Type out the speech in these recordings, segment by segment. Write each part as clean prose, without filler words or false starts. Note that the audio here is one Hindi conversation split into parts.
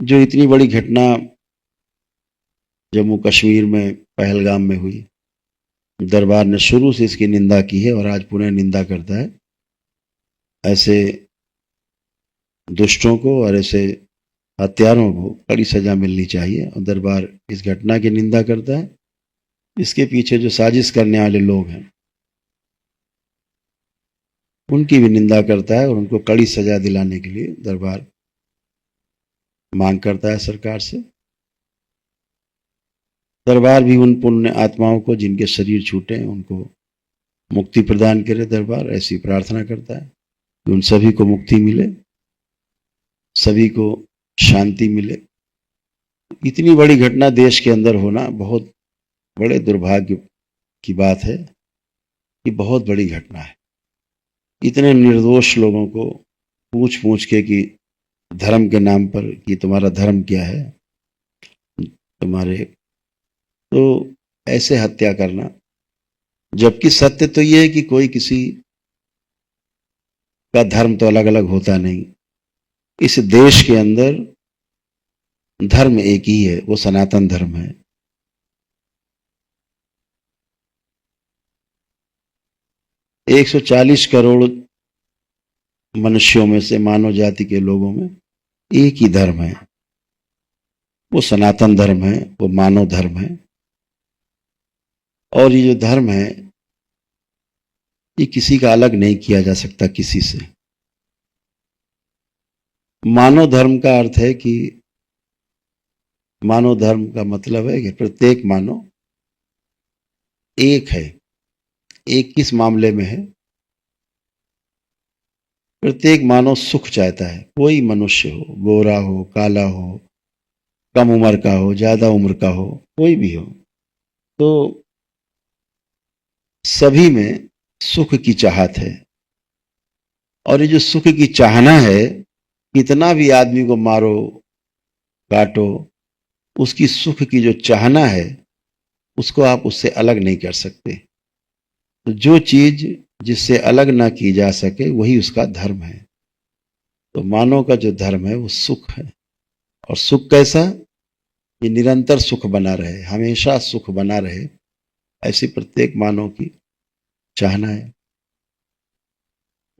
जो इतनी बड़ी घटना जम्मू कश्मीर में पहलगाम में हुई, दरबार ने शुरू से इसकी निंदा की है और आज पुनः निंदा करता है। ऐसे दुष्टों को और ऐसे हत्यारों को कड़ी सजा मिलनी चाहिए और दरबार इस घटना की निंदा करता है। इसके पीछे जो साजिश करने वाले लोग हैं उनकी भी निंदा करता है और उनको कड़ी सजा दिलाने के लिए दरबार मांग करता है सरकार से। दरबार भी उन पुण्य आत्माओं को जिनके शरीर छूटे हैं उनको मुक्ति प्रदान करे। दरबार ऐसी प्रार्थना करता है कि उन सभी को मुक्ति मिले, सभी को शांति मिले। इतनी बड़ी घटना देश के अंदर होना बहुत बड़े दुर्भाग्य की बात है। ये बहुत बड़ी घटना है। इतने निर्दोष लोगों को पूछ पूछ के कि धर्म के नाम पर कि तुम्हारा धर्म क्या है, तुम्हारे, तो ऐसे हत्या करना, जबकि सत्य तो ये है कि कोई किसी का धर्म तो अलग अलग होता नहीं। इस देश के अंदर धर्म एक ही है, वो सनातन धर्म है। एक 140 करोड़ मनुष्यों में से, मानव जाति के लोगों में एक ही धर्म है, वो सनातन धर्म है, वो मानव धर्म है। और ये जो धर्म है ये किसी का अलग नहीं किया जा सकता किसी से। मानव धर्म का अर्थ है कि मानव धर्म का मतलब है कि प्रत्येक मानव एक है। एक किस मामले में है? प्रत्येक मानव सुख चाहता है। कोई मनुष्य हो, गोरा हो, काला हो, कम उम्र का हो, ज्यादा उम्र का हो, कोई भी हो, तो सभी में सुख की चाहत है। और ये जो सुख की चाहना है, कितना भी आदमी को मारो काटो, उसकी सुख की जो चाहना है उसको आप उससे अलग नहीं कर सकते। तो जो चीज जिससे अलग ना की जा सके वही उसका धर्म है। तो मानव का जो धर्म है वो सुख है। और सुख कैसा? ये निरंतर सुख बना रहे, हमेशा सुख बना रहे, ऐसी प्रत्येक मानव की चाहना है।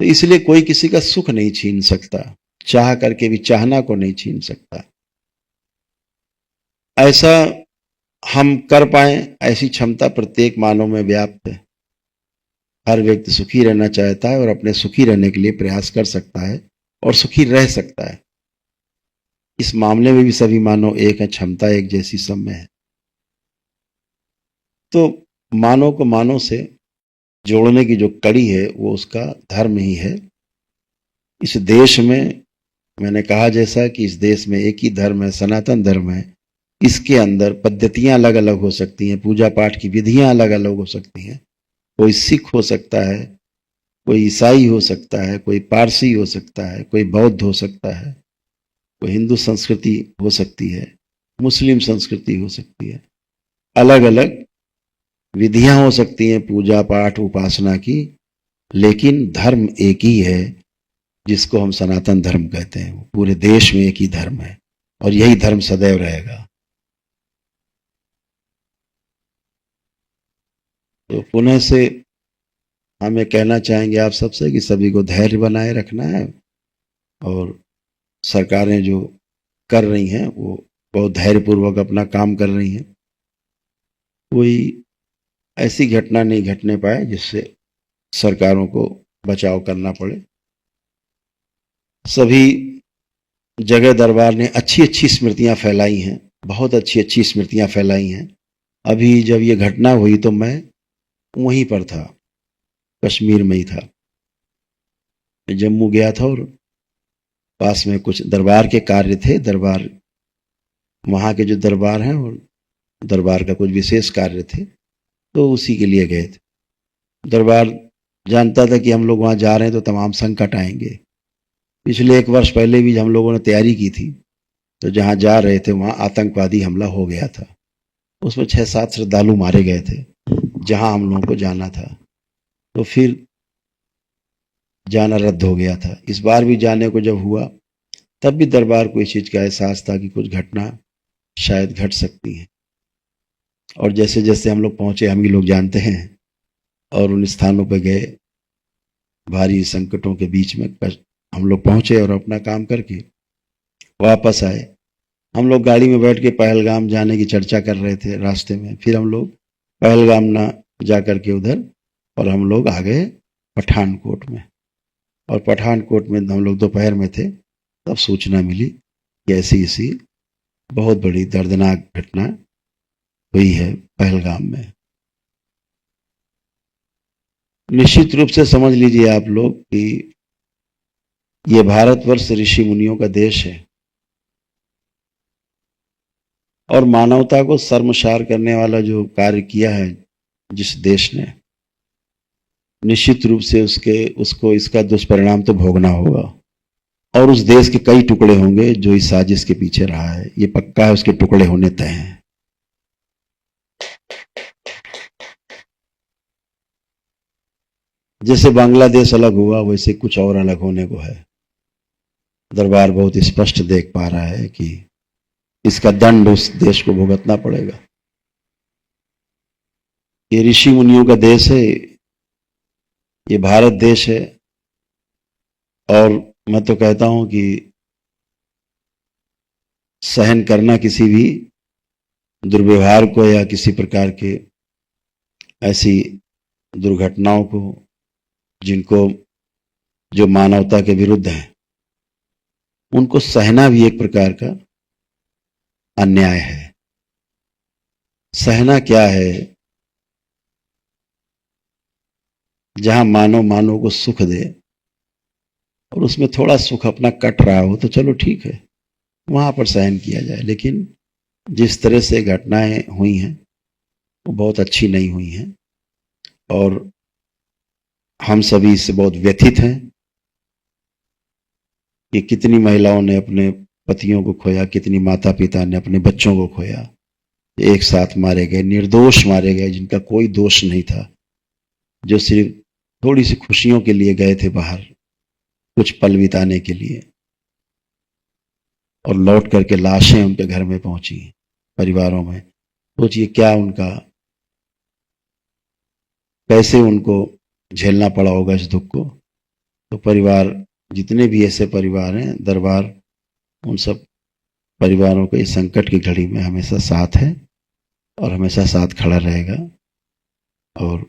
तो इसलिए कोई किसी का सुख नहीं छीन सकता, चाह करके भी चाहना को नहीं छीन सकता। ऐसा हम कर पाए ऐसी क्षमता प्रत्येक मानव में व्याप्त है। हर व्यक्ति सुखी रहना चाहता है और अपने सुखी रहने के लिए प्रयास कर सकता है और सुखी रह सकता है। इस मामले में भी सभी मानव एक है, क्षमता एक जैसी सब में है। तो मानव को मानव से जोड़ने की जो कड़ी है वो उसका धर्म ही है। इस देश में मैंने कहा जैसा कि इस देश में एक ही धर्म है, सनातन धर्म है। इसके अंदर पद्धतियां अलग अलग हो सकती हैं, पूजा पाठ की विधियां अलग अलग हो सकती हैं। कोई सिख हो सकता है, कोई ईसाई हो सकता है, कोई पारसी हो सकता है, कोई बौद्ध हो सकता है, कोई हिंदू संस्कृति हो सकती है, मुस्लिम संस्कृति हो सकती है। अलग अलग विधियां हो सकती हैं पूजा पाठ उपासना की, लेकिन धर्म एक ही है जिसको हम सनातन धर्म कहते हैं। पूरे देश में एक ही धर्म है और यही धर्म सदैव रहेगा। तो पुनः से हम ये कहना चाहेंगे आप सबसे कि सभी को धैर्य बनाए रखना है और सरकारें जो कर रही हैं वो बहुत धैर्यपूर्वक अपना काम कर रही हैं। कोई ऐसी घटना नहीं घटने पाए जिससे सरकारों को बचाव करना पड़े। सभी जगह दरबार ने अच्छी अच्छी स्मृतियां फैलाई हैं, बहुत अच्छी अच्छी स्मृतियां फैलाई हैं। अभी जब ये घटना हुई तो मैं वहीं पर था, कश्मीर में ही था। जम्मू गया था और पास में कुछ दरबार के कार्य थे। दरबार, वहाँ के जो दरबार हैं और दरबार का कुछ विशेष कार्य थे, तो उसी के लिए गए थे। दरबार जानता था कि हम लोग वहाँ जा रहे हैं तो तमाम संकट आएंगे। पिछले 1 वर्ष पहले भी हम लोगों ने तैयारी की थी, तो जहाँ जा रहे थे वहाँ आतंकवादी हमला हो गया था। उसमें 6-7 श्रद्धालु मारे गए थे जहाँ हम लोगों को जाना था। तो फिर जाना रद्द हो गया था। इस बार भी जाने को जब हुआ तब भी दरबार को इस चीज का एहसास था कि कुछ घटना शायद घट सकती है। और जैसे जैसे हम लोग पहुंचे, हम ही लोग जानते हैं, और उन स्थानों पर गए, भारी संकटों के बीच में हम लोग पहुंचे और अपना काम करके वापस आए। हम लोग गाड़ी में बैठ के पहलगाम जाने की चर्चा कर रहे थे रास्ते में, फिर हम लोग पहलगाम ना जा करके उधर, और हम लोग आ गए पठानकोट में। और पठानकोट में हम लोग दोपहर में थे, तब सूचना मिली कि ऐसी ऐसी बहुत बड़ी दर्दनाक घटना हुई है पहलगाम में। निश्चित रूप से समझ लीजिए आप लोग कि ये भारतवर्ष ऋषि मुनियों का देश है, और मानवता को शर्मसार करने वाला जो कार्य किया है जिस देश ने, निश्चित रूप से उसके उसको इसका दुष्परिणाम तो भोगना होगा। और उस देश के कई टुकड़े होंगे जो इस साजिश के पीछे रहा है, ये पक्का है, उसके टुकड़े होने तय हैं। जैसे बांग्लादेश अलग हुआ, वैसे कुछ और अलग होने को है। दरबार बहुत स्पष्ट देख पा रहा है कि इसका दंड उस देश को भुगतना पड़ेगा। ये ऋषि मुनियों का देश है, ये भारत देश है। और मैं तो कहता हूं कि सहन करना किसी भी दुर्व्यवहार को या किसी प्रकार के ऐसी दुर्घटनाओं को जिनको जो मानवता के विरुद्ध है, उनको सहना भी एक प्रकार का अन्याय है। सहना क्या है? जहां मानव मानव को सुख दे और उसमें थोड़ा सुख अपना कट रहा हो तो चलो ठीक है, वहां पर सहन किया जाए। लेकिन जिस तरह से घटनाएं हुई हैं वो बहुत अच्छी नहीं हुई हैं, और हम सभी इससे बहुत व्यथित हैं कि कितनी महिलाओं ने अपने पतियों को खोया, कितनी माता पिता ने अपने बच्चों को खोया, एक साथ मारे गए, निर्दोष मारे गए, जिनका कोई दोष नहीं था, जो सिर्फ थोड़ी सी खुशियों के लिए गए थे बाहर, कुछ पल बिताने के लिए, और लौट करके लाशें उनके घर में पहुंची, परिवारों में। सोचिए क्या उनका, कैसे उनको झेलना पड़ा होगा इस दुख को। तो परिवार, जितने भी ऐसे परिवार हैं, दरबार उन सब परिवारों के इस संकट की घड़ी में हमेशा साथ है और हमेशा साथ खड़ा रहेगा। और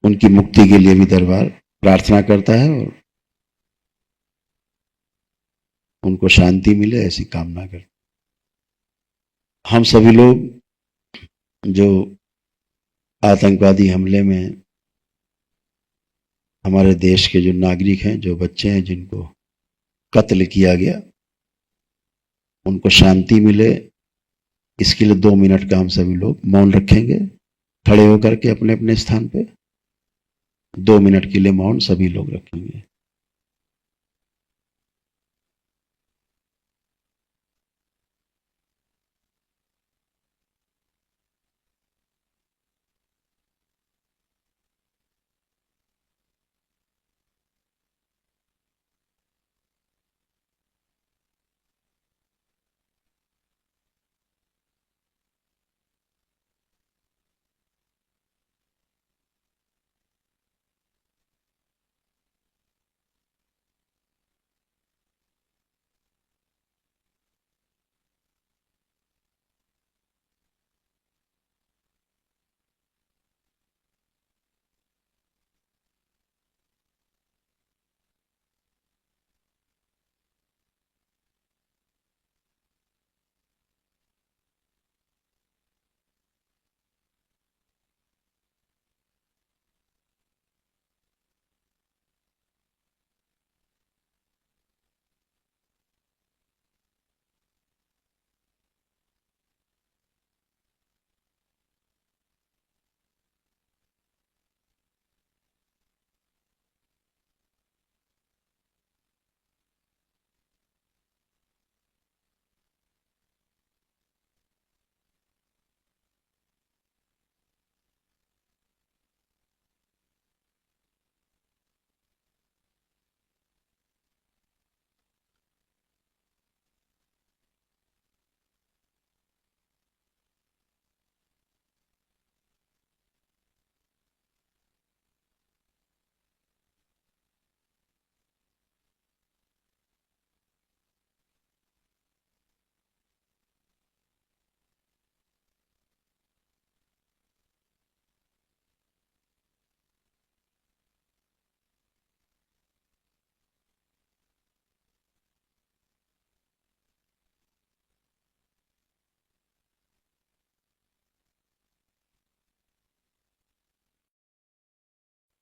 उनकी मुक्ति के लिए भी दरबार प्रार्थना करता है और उनको शांति मिले, ऐसी कामना करता है। हम सभी लोग जो आतंकवादी हमले में हमारे देश के जो नागरिक हैं, जो बच्चे हैं जिनको कत्ल किया गया, उनको शांति मिले, इसके लिए 2 मिनट का हम सभी लोग मौन रखेंगे, खड़े होकर के अपने अपने स्थान पे 2 मिनट के लिए मौन सभी लोग रखेंगे।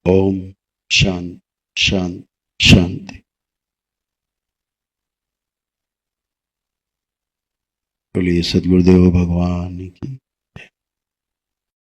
ओम शांति शांति शांति। बोलिए सद्गुरुदेव भगवान की।